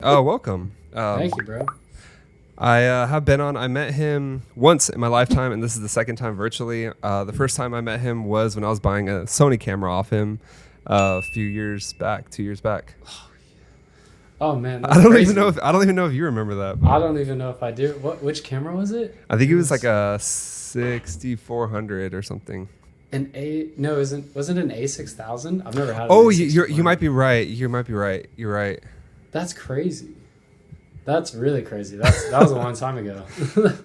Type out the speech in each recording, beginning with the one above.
Oh, welcome. Thank you, bro. I have been on. I met him once in my lifetime, and this is the second time virtually. The first time I met him was when I was buying a Sony camera off him a few years back, 2 years back. Oh man, I that's don't crazy. even know if you remember that. I But don't even know if I do. Which camera was it? I think It it was like was a 6400 or something. an A. No, isn't was it an A6000? I've never had an Oh, you might A6100. be right. You might be right. You're right. That's crazy. That's really crazy. That was a long time ago.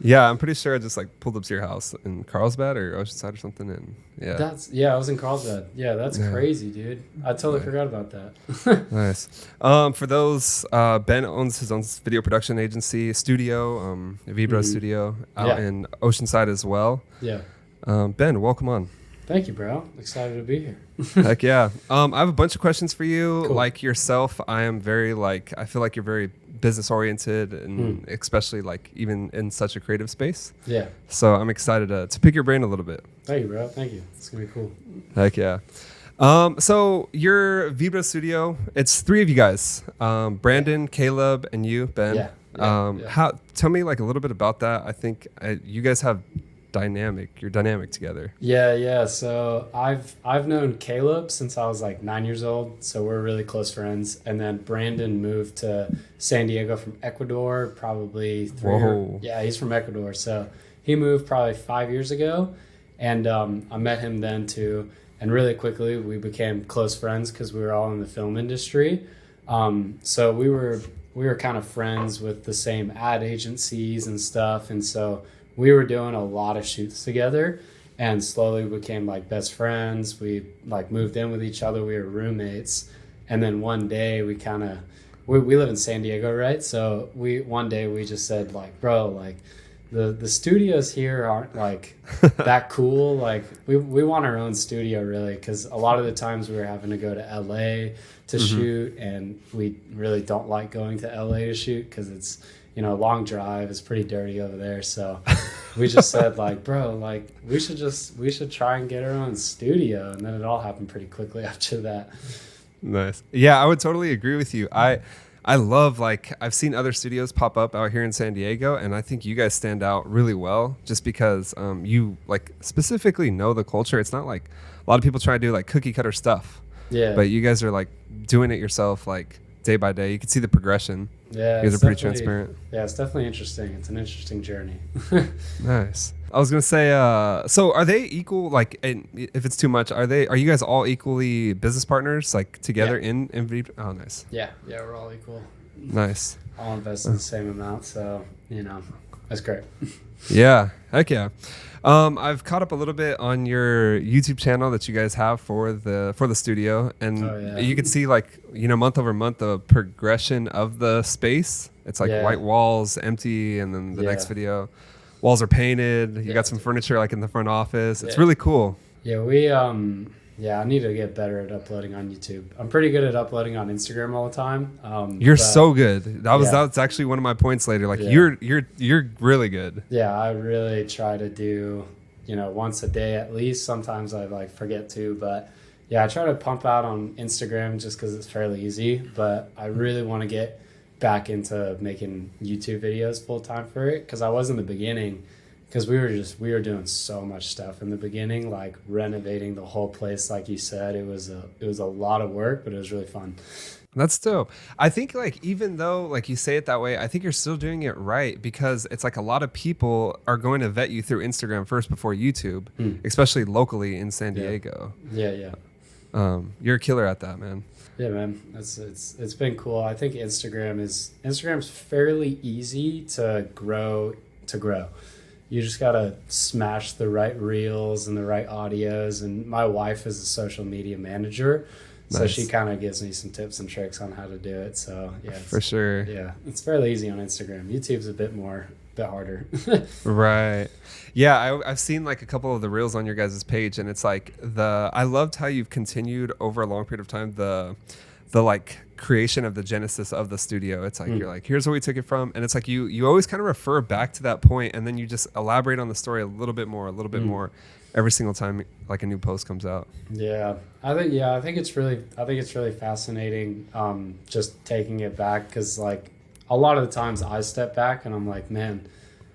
Yeah, I'm pretty sure I just like pulled up to your house in Carlsbad or Oceanside or something, and yeah. I was in Carlsbad. Yeah, that's Yeah. crazy, dude. I totally Right. forgot about that. Nice. For those, Ben owns his own video production agency studio, Vibro Mhm. Studio, out Yeah. in Oceanside as well. Yeah. Ben, welcome on. Thank you, bro. Excited to be here. Heck yeah. I have a bunch of questions for you. Cool. Like yourself, I am very I feel like you're very business oriented, and especially like even in such a creative space. Yeah. So I'm excited to pick your brain a little bit. Thank you, bro. Thank you. It's gonna be cool. Heck yeah. So your Vibro Studio, it's three of you guys, Brandon, Caleb, and you, Ben. Yeah. Yeah. How? Tell me like a little bit about that. I think you guys have you're dynamic together. Yeah. So I've known Caleb since I was like 9 years old. So we're really close friends. And then Brandon moved to San Diego from Ecuador, probably Whoa. yeah, he's from Ecuador. So he moved probably 5 years ago, and I met him then too. And really quickly we became close friends because we were all in the film industry. So we were kind of friends with the same ad agencies and stuff, and so we were doing a lot of shoots together, and slowly we became like best friends. We like moved in with each other. We were roommates, and then one day we live in San Diego, right? So one day we just said like, bro, like the studios here aren't like that cool. Like we want our own studio really, because a lot of the times we were having to go to LA to shoot, and we really don't like going to LA to shoot because it's a long drive. It's pretty dirty over there. So we just said like, bro, like we should try and get our own studio. And then it all happened pretty quickly after that. Nice. Yeah, I would totally agree with you. I love I've seen other studios pop up out here in San Diego, and I think you guys stand out really well just because you like specifically know the culture. It's not like a lot of people try to do like cookie cutter stuff. Yeah. But you guys are like doing it yourself like day by day. You can see the progression. Yeah. You guys it's are pretty definitely- transparent. Yeah, it's definitely interesting. It's an interesting journey. Nice. I was gonna say, so are they equal? Like, and if it's too much, are you guys all equally business partners, like together in V? Oh, nice, Yeah, we're all equal. nice. All invest in the same amount, so that's great. Yeah, heck yeah. I've caught up a little bit on your YouTube channel that you guys have for the studio, and Oh, yeah. you can see month over month the progression of the space. It's like Yeah. white walls, empty, and then the next Yeah. video, walls are painted. You Yeah. got some furniture like in the front office. It's Yeah. really cool. Yeah, I need to get better at uploading on YouTube. I'm pretty good at uploading on Instagram all the time. You're but, so good. Yeah. That's actually one of my points later. Like Yeah. you're really good. Yeah, I really try to do, once a day at least. Sometimes I like forget to, but yeah, I try to pump out on Instagram just because it's fairly easy. But I really want to get back into making YouTube videos full time for it, because I was in the beginning. Because we were doing so much stuff in the beginning, like renovating the whole place. Like you said, it was a lot of work, but it was really fun. That's dope. I think even though like you say it that way, I think you're still doing it right, because it's like a lot of people are going to vet you through Instagram first before YouTube, especially locally in San Yeah. Diego. Yeah. You're a killer at that, man. Yeah, man, it's been cool. I think Instagram's fairly easy to grow. You just gotta smash the right reels and the right audios. And my wife is a social media manager, so Nice. she kind of gives me some tips and tricks on how to do it. So yeah, For sure. yeah, it's fairly easy on Instagram. YouTube's a bit harder. Right. Yeah, I've seen like a couple of the reels on your guys' page, and it's like I loved how you've continued over a long period of time the like creation of the genesis of the studio. It's like you're like, here's where we took it from, and it's like you always kind of refer back to that point, and then you just elaborate on the story a little bit more every single time like a new post comes out. I think it's really fascinating, just taking it back, because like a lot of the times I step back and I'm like, man,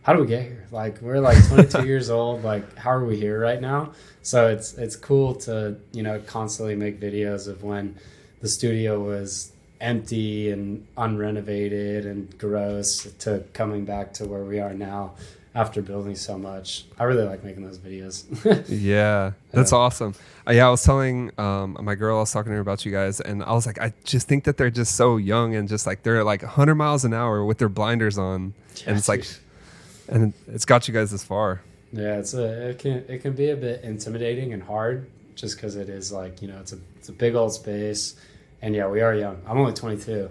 how do we get here? Like, we're like 22 years old. Like, how are we here right now? So it's cool to, you know, constantly make videos of when the studio was empty and unrenovated and gross, to coming back to where we are now after building so much. I really like making those videos. Yeah, that's awesome. I was telling my girl, I was talking to her about you guys, and I was like, I just think that they're just so young, and just like they're like 100 miles an hour with their blinders on, and it's like, and it's got you guys this far. Yeah, it can be a bit intimidating and hard, just because it is like, you know, it's a big old space, and yeah, we are young. I'm only 22,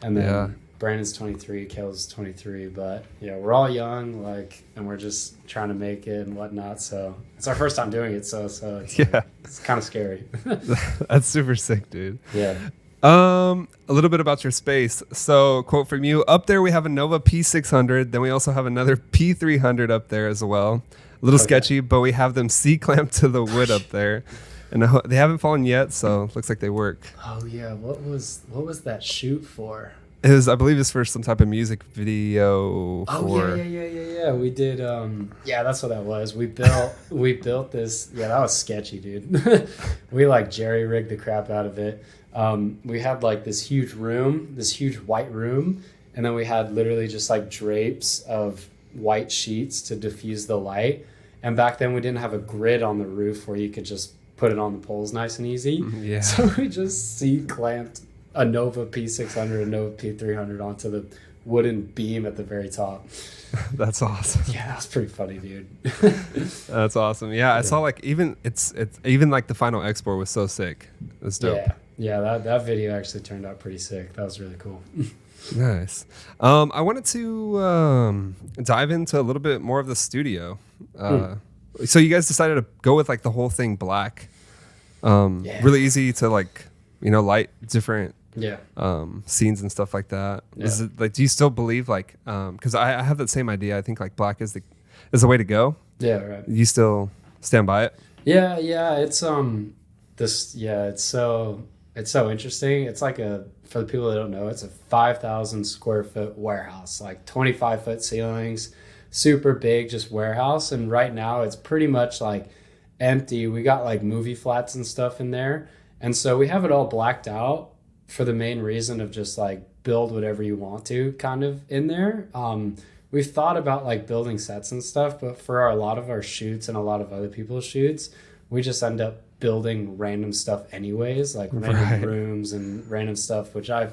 and then Brandon's 23, Kale's 23, but yeah, we're all young, like, and we're just trying to make it and whatnot. So it's our first time doing it, so it's it's kind of scary. That's super sick, dude. Yeah. A little bit about your space. So, quote from you: up there we have a Nova P600. Then we also have another P300 up there as well. A little sketchy, but we have them C-clamped to the wood up there, and they haven't fallen yet, so looks like they work. Oh yeah, what was that shoot for? It was, I believe, it's for some type of music video. Oh yeah. We did. Yeah, that's what that was. We built this. Yeah, that was sketchy, dude. We like jerry rigged the crap out of it. We had like this huge white room, and then we had literally just like drapes of white sheets to diffuse the light. And back then we didn't have a grid on the roof where you could just put it on the poles nice and easy. Yeah. So we just C-clamped a Nova P600, a Nova P300 onto the wooden beam at the very top. That's awesome. Yeah, that was pretty funny, dude. That's awesome. Yeah, I saw like even it's even like the final export was so sick. It was dope. Yeah, that video actually turned out pretty sick. That was really cool. Nice. I wanted to dive into a little bit more of the studio. So you guys decided to go with like the whole thing black. Really easy to like, you know, light different scenes and stuff like that. Is it like, do you still believe like, because I have that same idea. I think like black is the way to go. Yeah, right. You still stand by it? Yeah, it's it's so interesting. It's like for the people that don't know, it's a 5,000 square foot warehouse, like 25-foot ceilings, super big, just warehouse. And right now it's pretty much like empty. We got like movie flats and stuff in there. And so we have it all blacked out for the main reason of just like build whatever you want to kind of in there. We've thought about like building sets and stuff, but for a lot of our shoots and a lot of other people's shoots, we just end up building random stuff anyways, like random rooms and random stuff, which I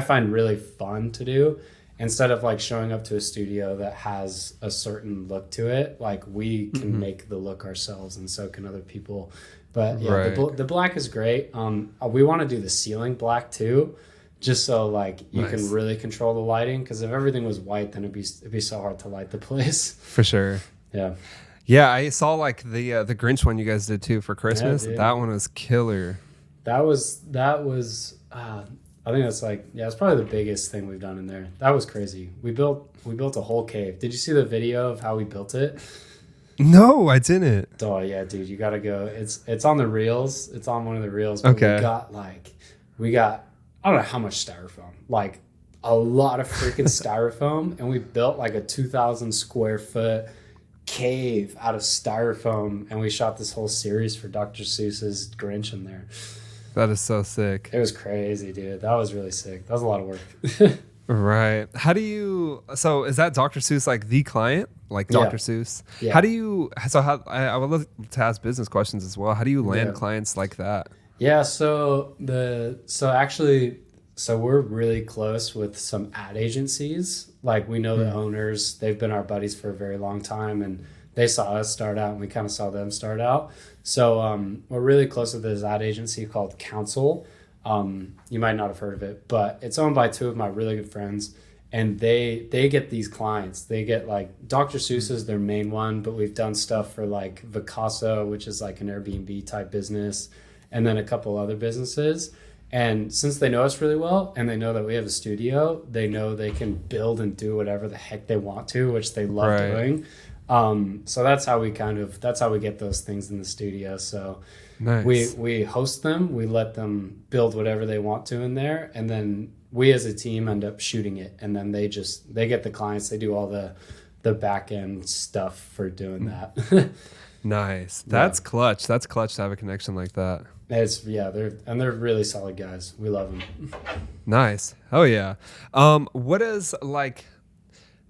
find really fun to do. Instead of like showing up to a studio that has a certain look to it, like we can make the look ourselves, and so can other people. But yeah, the black is great. We want to do the ceiling black too, just so like you can really control the lighting. Because if everything was white, then it'd be so hard to light the place. For sure. Yeah. Yeah, I saw like the Grinch one you guys did too for Christmas. Yeah, that one was killer. That was. I think that's like, it's probably the biggest thing we've done in there. That was crazy. We built a whole cave. Did you see the video of how we built it? No, I didn't. Oh yeah, dude, you gotta go. It's on the reels. It's on one of the reels. But we got I don't know how much styrofoam. Like a lot of freaking styrofoam, and we built like a 2,000 square foot cave out of styrofoam, and we shot this whole series for Dr. Seuss's Grinch in there. That is so sick. It was crazy, dude. That was really sick. That was a lot of work. Right. How do you? So is that Dr. Seuss like the client, like Dr. Seuss? Yeah. How do you? So how? I would love to ask business questions as well. How do you land clients like that? Yeah. So we're really close with some ad agencies. Like we know the owners. They've been our buddies for a very long time, and they saw us start out, and we kind of saw them start out. So we're really close with this ad agency called Council. You might not have heard of it, but it's owned by two of my really good friends, and they get these clients. They get like Dr. Seuss is their main one, but we've done stuff for like Vacasa, which is like an Airbnb type business, and then a couple other businesses. And since they know us really well and they know that we have a studio, they know they can build and do whatever the heck they want to, which they love Right. doing. So that's how we get those things in the studio. So Nice. we host them, we let them build whatever they want to in there, and then we as a team end up shooting it, and then they get the clients, they do all the back end stuff for doing that. Nice. That's clutch. That's clutch to have a connection like that. They're really solid guys. We love them. Nice. Oh yeah. What is like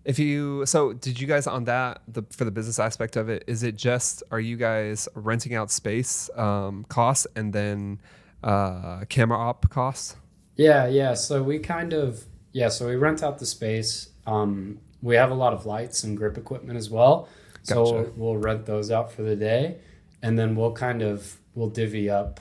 if you so did you guys on that for the business aspect of it, is it just are you guys renting out space costs and then camera op costs? Yeah. So we rent out the space. We have a lot of lights and grip equipment as well. So Gotcha. we'll rent those out for the day, and then we'll divvy up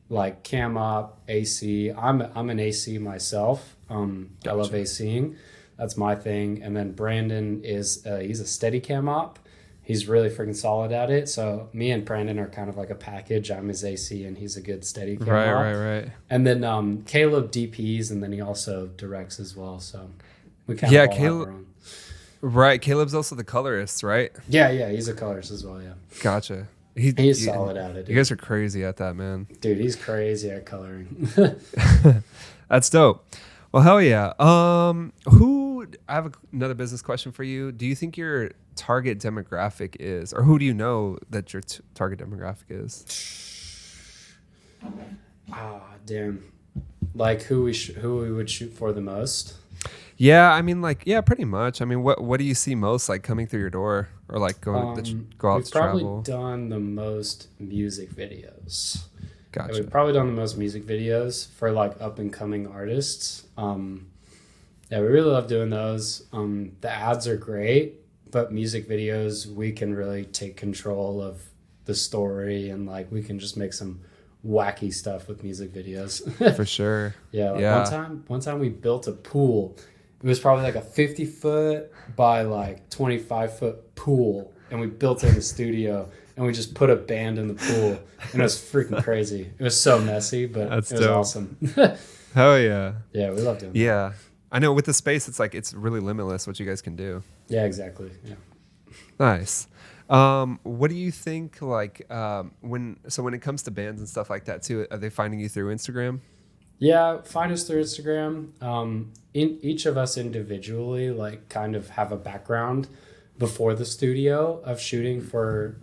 like cam op, AC. I'm an AC myself. I love Gotcha. ACing. That's my thing. And then Brandon he's a steady cam op. He's really freaking solid at it. So me and Brandon are kind of like a package. I'm his AC and he's a good steady cam op. Right. And then Caleb DPs, and then he also directs as well. So we kind Yeah, of all have Caleb. our own. Right. Caleb's also the colorist, right? Yeah, he's a colorist as well. Yeah, Gotcha. he's solid at it. You Dude. guys are crazy at that, man. Dude, he's crazy at coloring. That's dope. Well, hell yeah. I have another business question for you. Do you think your target demographic is, or who do you know that your target demographic is? Damn. Like who we would shoot for the most? Yeah, I mean, like, yeah, pretty much. I mean, what do you see most like coming through your door, or like go out We've to probably travel? done the most music videos. Gotcha. We've probably done the most music videos for like up and coming artists. Yeah, we really love doing those. The ads are great, but music videos, we can really take control of the story, and like we can just make some wacky stuff with music videos. For sure. Yeah, like Yeah. one time we built a pool. It was probably like a 50-foot by like 25-foot pool, and we built it in the studio, and we just put a band in the pool, and it was freaking crazy. It was so messy, but That's it was dope. awesome. Hell yeah. Yeah, we loved it. Yeah. I know with the space, it's like it's really limitless what you guys can do. Yeah, exactly. Yeah. Nice. What do you think? Like when it comes to bands and stuff like that too, are they finding you through Instagram? Yeah, find us through Instagram. In each of us individually, like, kind of have a background before the studio of shooting for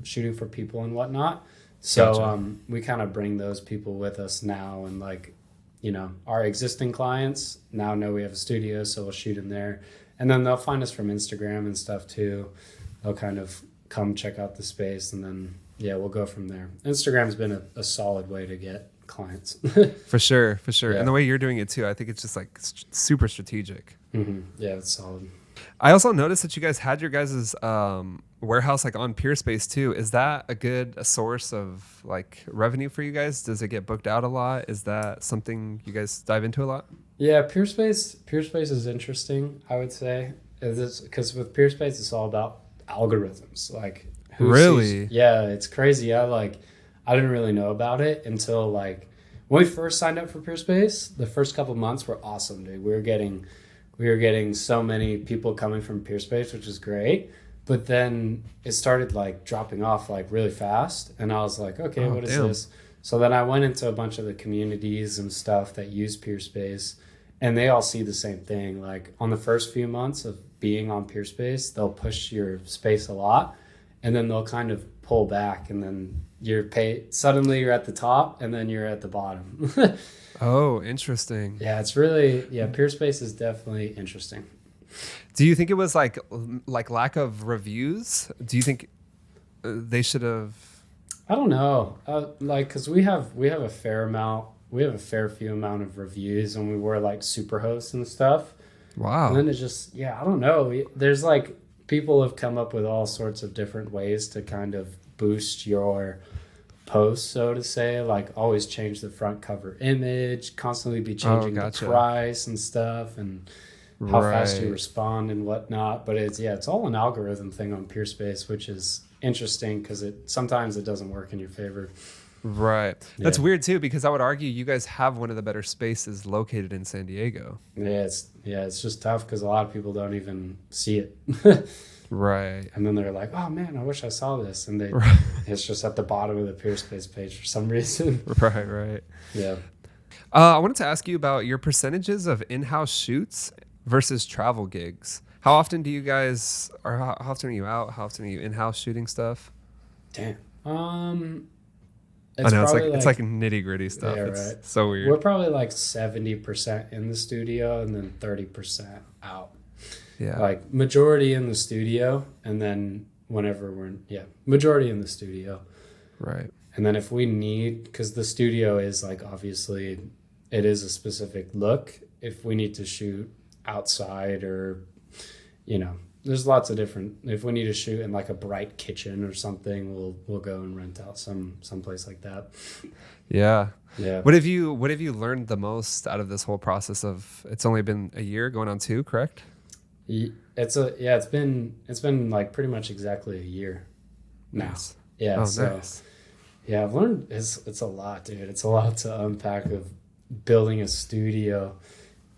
people and whatnot. So Gotcha. we kind of bring those people with us now, and like, our existing clients now know we have a studio, so we'll shoot in there, and then they'll find us from Instagram and stuff too. They'll kind of come check out the space, and then we'll go from there. Instagram's been a solid way to get clients. For sure. Yeah. And the way you're doing it too, I think it's just like super strategic. Yeah, it's solid. I also noticed that you guys had your guys' warehouse like on Peerspace too. Is that a good source of like revenue for you guys? Does it get booked out a lot? Is that something you guys dive into a lot? Yeah, PeerSpace is interesting, I would say, because with PeerSpace it's all about algorithms. Like, Really? yeah, it's crazy. I didn't really know about it until like when we first signed up for PeerSpace. The first couple months were awesome, dude. We were getting so many people coming from PeerSpace, which was great. But then it started like dropping off like really fast, and I was like, okay, what is damn. this? So then I went into a bunch of the communities and stuff that use PeerSpace, and they all see the same thing. Like, on the first few months of being on PeerSpace, they'll push your space a lot, and then they'll kind of pull back, and then suddenly you're at the top, and then you're at the bottom. Oh, interesting. Yeah, PeerSpace is definitely interesting. Do you think it was like lack of reviews? Do you think they should have? I don't know. Cause we have a fair few amount of reviews, and we were like super hosts and stuff. Wow. And then it just, I don't know. There's like, people have come up with all sorts of different ways to kind of boost your post, so to say. Like, always change the front cover image, constantly be changing gotcha. the price and stuff, and how fast you Right. respond and whatnot. But it's all an algorithm thing on PeerSpace, which is interesting because sometimes it doesn't work in your favor. Right. That's Yeah. weird too, because I would argue you guys have one of the better spaces located in San Diego. It's just tough because a lot of people don't even see it. Right. And then they're like, "Oh man, I wish I saw this," and Right. it's just at the bottom of the Peerspace page for some reason. Right. Right. Yeah. I wanted to ask you about your percentages of in-house shoots versus travel gigs. How often do you guys, or how often are you out? How often are you in-house shooting stuff? Damn. I know it's probably like nitty-gritty stuff. Yeah, It's right. so weird. We're probably like 70% in the studio and then 30% out. Yeah. Like majority in the studio, and then whenever majority in the studio. Right. And then if we need, because the studio is like, obviously it is a specific look. If we need to shoot outside, or there's lots of different, if we need to shoot in like a bright kitchen or something, we'll go and rent out someplace like that. Yeah. Yeah. What have you learned the most out of this whole process of, it's only been a year going on 2, correct? It's been like pretty much exactly a year now. Nice. Yeah. Oh, So nice. yeah, I've learned it's a lot, dude. It's a lot to unpack of building a studio.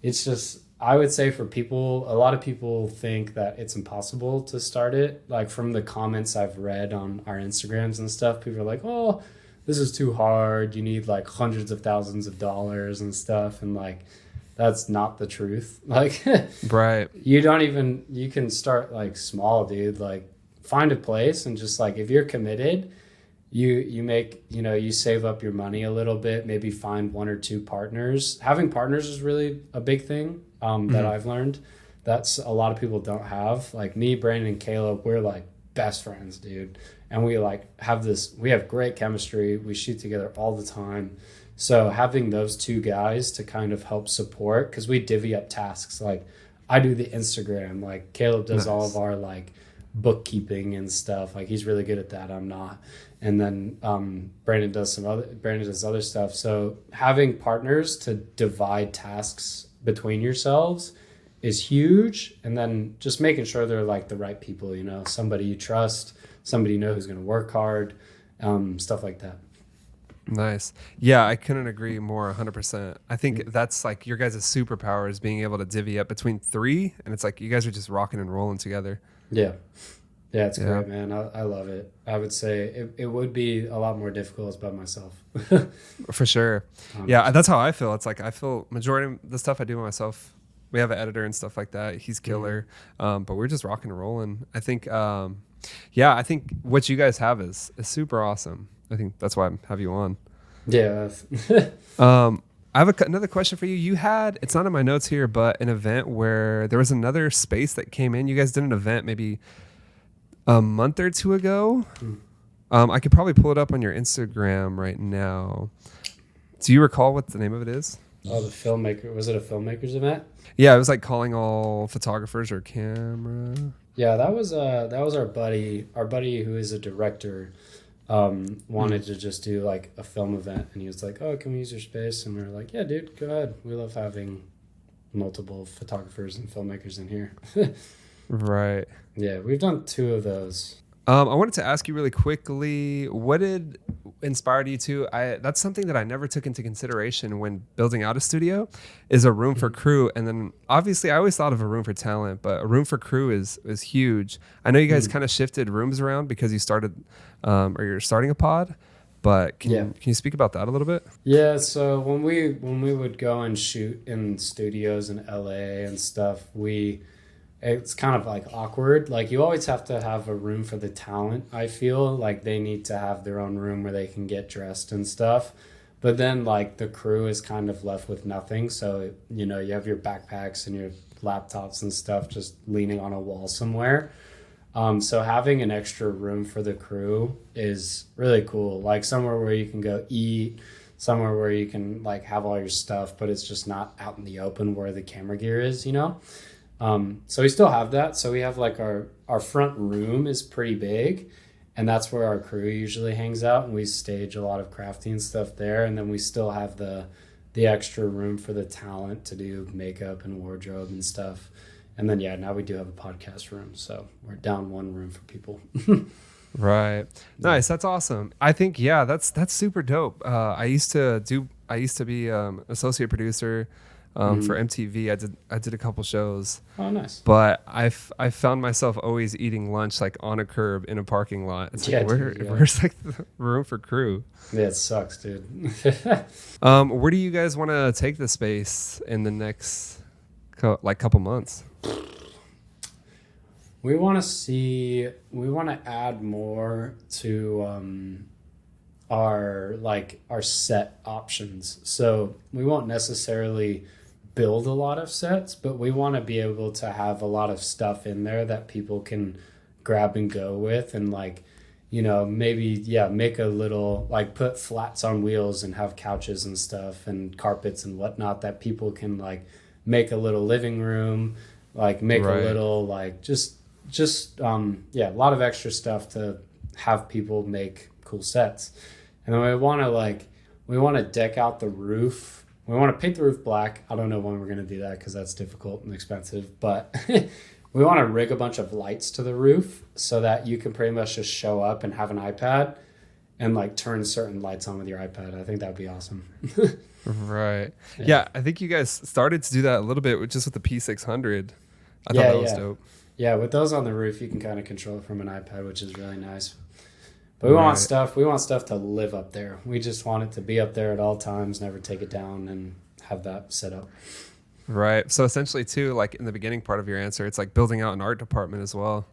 It's just, I would say, for people, a lot of people think that it's impossible to start it. Like from the comments I've read on our Instagrams and stuff, people are like, "Oh, this is too hard. You need like hundreds of thousands of dollars and stuff." And like, that's not the truth. Like, Right. you can start like small, dude. Like, find a place and just like, if you're committed, you make, you save up your money a little bit, maybe find 1 or 2 partners. Having partners is really a big thing that I've learned. That's a lot of people don't have. Like me, Brandon, and Caleb, we're like best friends, dude. And we like we have great chemistry. We shoot together all the time. So having those 2 guys to kind of help support, because we divvy up tasks. Like I do the Instagram, like Caleb does all of our like bookkeeping and stuff. Like he's really good at that. I'm not. And then Brandon does other stuff. So having partners to divide tasks between yourselves is huge. And then just making sure they're like the right people, somebody you trust, somebody you know who's going to work hard, stuff like that. Nice. Yeah, I couldn't agree more 100%. I think that's like your guys' superpower is being able to divvy up between 3, and it's like you guys are just rocking and rolling together. Yeah. Yeah, it's Yeah. great, man. I love it. I would say it would be a lot more difficult by myself. For sure. Yeah, that's how I feel. It's like I feel majority of the stuff I do myself. We have an editor and stuff like that. He's killer. But we're just rocking and rolling. I think I think what you guys have is super awesome. I think that's why I have you on. Yeah. I have another question for you. You had, it's not in my notes here, but an event where there was another space that came in. You guys did an event maybe a month or 2 ago. I could probably pull it up on your Instagram right now. Do you recall what the name of it is? Oh, the filmmaker. Was it a filmmakers event? Yeah, it was like calling all photographers or camera. Yeah, that was our buddy who is a director. Wanted to just do like a film event, and he was like, "Oh, can we use your space?" And we were like, "Yeah, dude, go ahead. We love having multiple photographers and filmmakers in here." Right. Yeah, we've done 2 of those. I wanted to ask you really quickly, what did inspire you to? That's something that I never took into consideration when building out a studio, is a room for crew. And then obviously I always thought of a room for talent, but a room for crew is huge. I know you guys kind of shifted rooms around because you started, or you're starting a pod, but can you speak about that a little bit? Yeah, so when we would go and shoot in studios in LA and stuff, it's kind of like awkward. Like you always have to have a room for the talent. I feel like they need to have their own room where they can get dressed and stuff. But then like the crew is kind of left with nothing. So, you have your backpacks and your laptops and stuff just leaning on a wall somewhere. So having an extra room for the crew is really cool. Like somewhere where you can go eat, somewhere where you can like have all your stuff, but it's just not out in the open where the camera gear is, So we still have that. So we have like our front room is pretty big, and that's where our crew usually hangs out, and we stage a lot of crafting stuff there. And then we still have the extra room for the talent to do makeup and wardrobe and stuff. And then now we do have a podcast room, so we're down 1 room for people. Right. Nice. That's awesome. I think yeah, that's super dope. I used to be associate producer for Hmm. MTV. I did a couple shows, Oh, nice. but I found myself always eating lunch like on a curb in a parking lot. It's like Yeah, dude. Yeah. where's like the room for crew? Yeah, it sucks, dude. Where do you guys want to take the space in the next couple months? We want to add more to our set options. So we won't necessarily build a lot of sets, but we want to be able to have a lot of stuff in there that people can grab and go with, and like, maybe, yeah, make a little, like, put flats on wheels and have couches and stuff and carpets and whatnot that people can like make a little living room, like make a Right. little, like, yeah, a lot of extra stuff to have people make cool sets. And then we want to deck out the roof. We want to paint the roof black. I don't know when we're going to do that because that's difficult and expensive, but we want to rig a bunch of lights to the roof so that you can pretty much just show up and have an iPad and like turn certain lights on with your iPad. I think that'd be awesome. Right. Yeah. Yeah, I think you guys started to do that a little bit just with the P600. I thought Yeah, that was yeah. dope. Yeah, with those on the roof, you can kind of control it from an iPad, which is really nice. But Right. we want stuff to live up there. We just want it to be up there at all times, never take it down, and have that set up. Right. So essentially too, like in the beginning part of your answer, it's like building out an art department as well.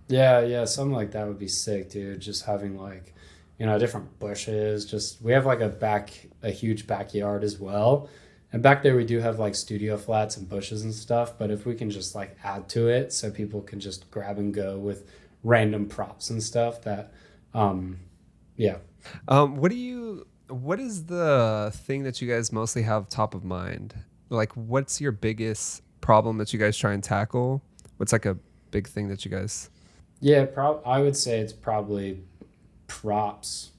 Yeah, yeah, something like that would be sick, dude. Just having like, different bushes. Just we have like a huge backyard as well. And back there we do have like studio flats and bushes and stuff, but if we can just like add to it so people can just grab and go with random props and stuff that yeah. What is the thing that you guys mostly have top of mind? Like what's your biggest problem that you guys try and tackle? What's like a big thing that you guys Yeah, I would say it's probably props.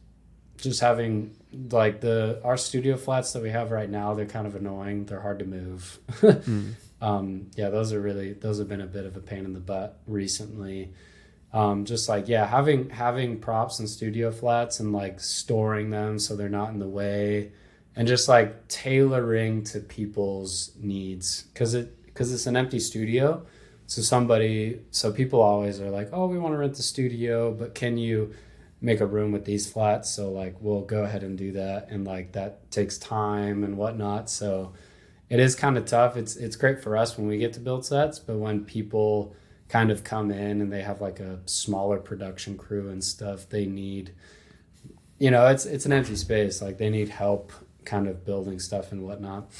Just having like the our studio flats that we have right now, they're kind of annoying. They're hard to move. Mm. Yeah, those have been a bit of a pain in the butt recently. Just like, yeah, having props and studio flats and like storing them so they're not in the way, and just like tailoring to people's needs because it's an empty studio. So people always are like, oh, we want to rent the studio, but can you make a room with these flats? So like we'll go ahead and do that, and like that takes time and whatnot. So it is kind of tough. It's great for us when we get to build sets, but when people kind of come in and they have like a smaller production crew and stuff, they need, it's an empty space. Like they need help kind of building stuff and whatnot.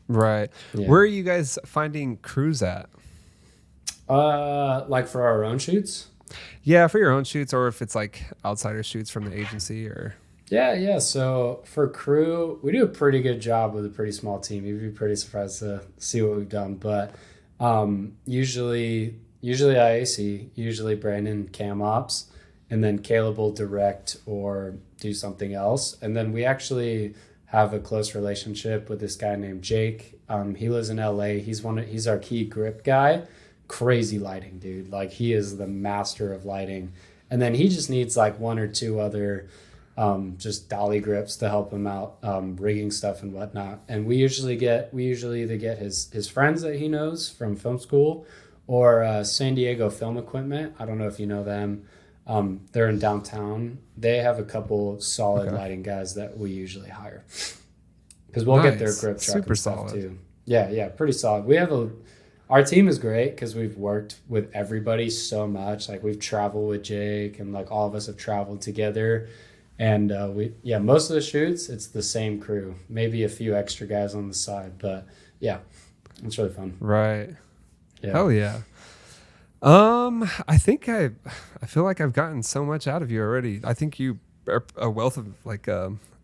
Right. Yeah. Where are you guys finding crews at? Like for our own shoots. Yeah, for your own shoots or if it's like outsider shoots from the agency or Yeah, yeah. So for crew, we do a pretty good job with a pretty small team. You'd be pretty surprised to see what we've done. But usually IAC, usually Brandon cam ops, and then Caleb will direct or do something else. And then we actually have a close relationship with this guy named Jake. He lives in LA. He's our key grip guy. Crazy lighting, dude. Like he is the master of lighting. And then he just needs like one or two other just dolly grips to help him out, rigging stuff and whatnot. And we usually either get his friends that he knows from film school, or San Diego Film Equipment. I don't know if you know them. They're in downtown. They have a couple solid Okay. lighting guys that we usually hire because we'll get their Nice. grip truck Super and stuff solid. too. Yeah, yeah, pretty solid. Our team is great because we've worked with everybody so much. Like we've traveled with Jake, and like all of us have traveled together. And most of the shoots, it's the same crew, maybe a few extra guys on the side, but yeah, it's really fun. Right. Yeah. Hell yeah. I think I feel like I've gotten so much out of you already. I think you are a wealth of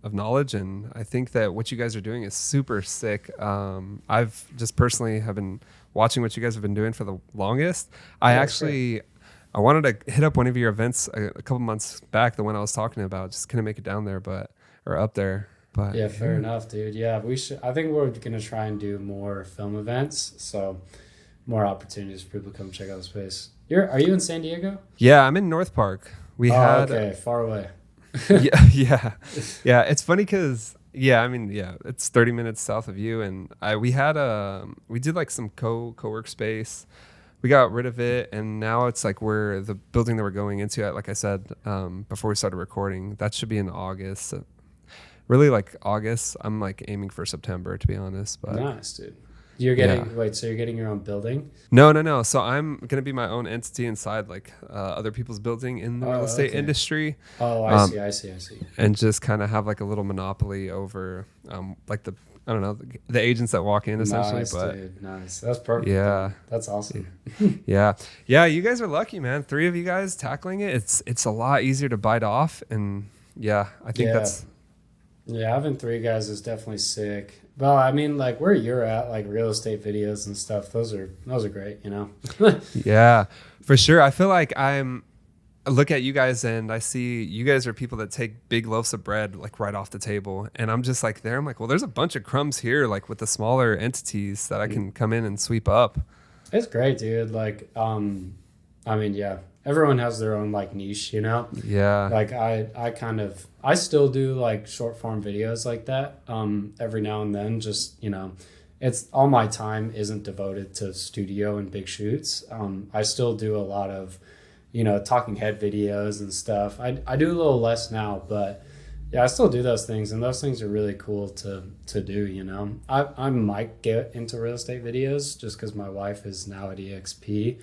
of knowledge, and I think that what you guys are doing is super sick. I've just personally have been watching what you guys have been doing for the longest. I wanted to hit up one of your events a couple months back, the one I was talking about. Just couldn't make it down there, or up there. But Yeah, fair enough, dude. Yeah, we should. I think we're gonna try and do more film events, so more opportunities for people to come check out the space. Are you in San Diego? Yeah, I'm in North Park, We Oh, had okay, far away. yeah, yeah. It's funny because yeah, I mean, yeah, it's 30 minutes south of you, and we had we did like some co-work space. We got rid of it, and now it's like we're the building that we're going into. Like I said before we started recording, that should be in August. So really, like August. I'm like aiming for September, to be honest. But Nice, dude. You're getting wait, so you're getting your own building? no. So I'm gonna be my own entity inside like other people's building in the real estate industry. Oh, I see. And just kind of have like a little monopoly over like the I don't know the agents that walk in essentially. Nice, but dude. Nice. That's perfect. yeah, dude. That's awesome. yeah. You guys are lucky, man. 3 of you guys tackling it. It's a lot easier to bite off, and yeah, I think that's. Yeah, having 3 guys is definitely sick. Well, I mean, like where you're at, like real estate videos and stuff, those are great, you know? Yeah, for sure. I feel like I look at you guys and I see you guys are people that take big loaves of bread like right off the table. And I'm just like there. I'm like, well, there's a bunch of crumbs here, like with the smaller entities that I can come in and sweep up. It's great, dude. Like, I mean, yeah, everyone has their own like niche, you know? Yeah. Like I still do like short form videos like that every now and then. Just, you know, it's all my time isn't devoted to studio and big shoots. I still do a lot of, you know, talking head videos and stuff. I do a little less now, but yeah, I still do those things, and those things are really cool to do, you know. I might get into real estate videos just because my wife is now at EXP,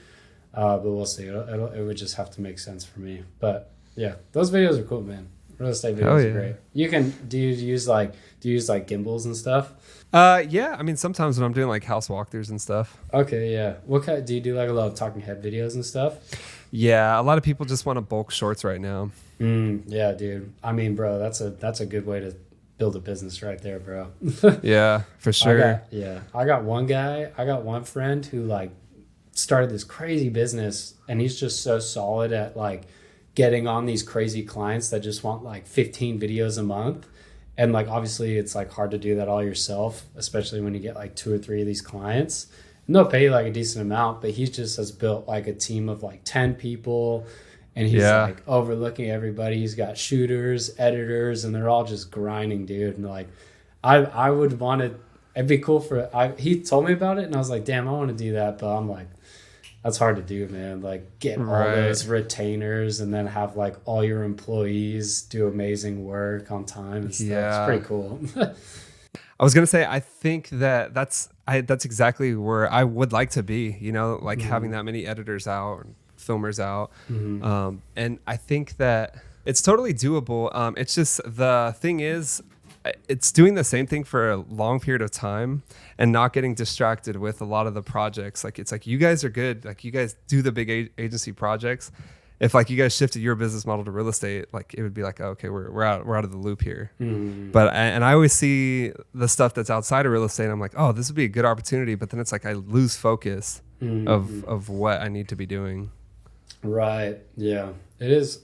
but we'll see. It would just have to make sense for me. But yeah, those videos are cool, man. Real estate videos are great. Do you use like gimbals and stuff? Yeah. I mean, sometimes when I'm doing like house walkthroughs and stuff. Okay, yeah. What kind do you do? Like a lot of talking head videos and stuff? Yeah, a lot of people just want to bulk shorts right now. Yeah, dude. I mean, bro, that's a good way to build a business right there, bro. Yeah, for sure. I got one friend who like started this crazy business, and he's just so solid at like getting on these crazy clients that just want like 15 videos a month. And like obviously it's like hard to do that all yourself, especially when you get like 2 or 3 of these clients. And they'll pay you like a decent amount, but he just has built like a team of like 10 people, and he's like overlooking everybody. He's got shooters, editors, and they're all just grinding, dude. And like I would want to, it'd be cool he told me about it, and I was like, damn, I want to do that, but I'm like, that's hard to do, man. Like get all those retainers and then have like all your employees do amazing work on time and stuff. Yeah. It's pretty cool. I was gonna say, I think that's exactly where I would like to be. You know, like having that many editors out, and filmers out, and I think that it's totally doable. It's just the thing is, it's doing the same thing for a long period of time and not getting distracted with a lot of the projects. Like it's like you guys are good. Like you guys do the big agency projects. If like you guys shifted your business model to real estate, like it would be like, oh, okay, we're out of the loop here. But I always see the stuff that's outside of real estate. I'm like, oh, this would be a good opportunity. But then it's like I lose focus of what I need to be doing. Right. Yeah. It is.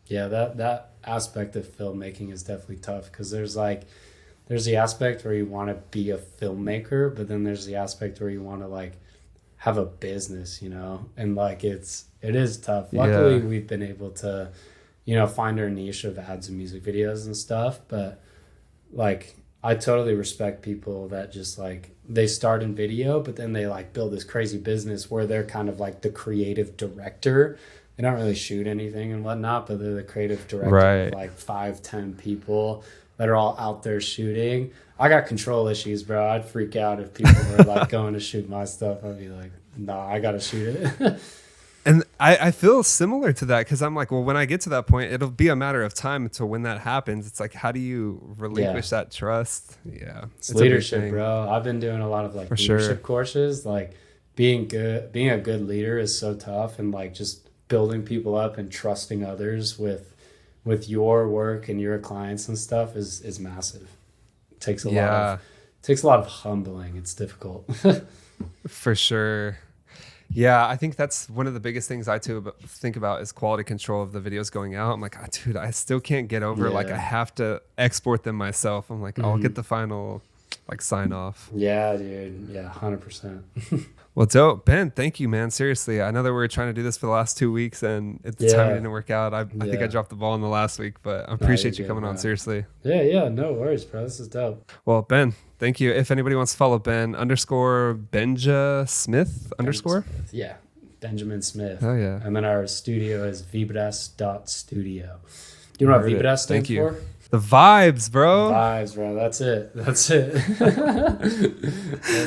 Yeah. That aspect of filmmaking is definitely tough, because there's the aspect where you want to be a filmmaker, but then there's the aspect where you want to like have a business, you know, and like it is tough. Luckily we've been able to, you know, find our niche of ads and music videos and stuff, but like I totally respect people that just like they start in video, but then they like build this crazy business where they're kind of like the creative director. They don't really shoot anything and whatnot, but they're the creative director of like 5-10 people that are all out there shooting. I got control issues, bro. I'd freak out if people were like going to shoot my stuff. I'd be like, nah, I gotta shoot it. And I feel similar to that, because I'm like, well, when I get to that point, it'll be a matter of time until when that happens. It's like, how do you relinquish that trust? Yeah, it's leadership, bro. I've been doing a lot of like leadership courses. Like being a good leader is so tough, and like just building people up and trusting others with your work and your clients and stuff is massive. It takes a lot of humbling. It's difficult. For sure. Yeah, I think that's one of the biggest things I think about is quality control of the videos going out. I'm like, oh, dude, I still can't get over like I have to export them myself. I'm like, I'll like sign off. Yeah, dude. Yeah, 100%. Well, dope. Ben, thank you, man. Seriously. I know that we were trying to do this for the last 2 weeks and the timing didn't work out. I think I Yeah. dropped the ball in the last week, but I appreciate you good, coming on. bro. Seriously. Yeah, no worries, bro. This is dope. Well, Ben, thank you. If anybody wants to follow Ben _Benja Smith _ Yeah, Benjamin Smith. Oh, yeah. And then our studio is vibras.studio. Do you know what Heard it. Vibras stands Thank you. for? The vibes, bro. Vibes, bro. That's it. Let's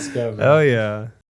go, man. Hell yeah.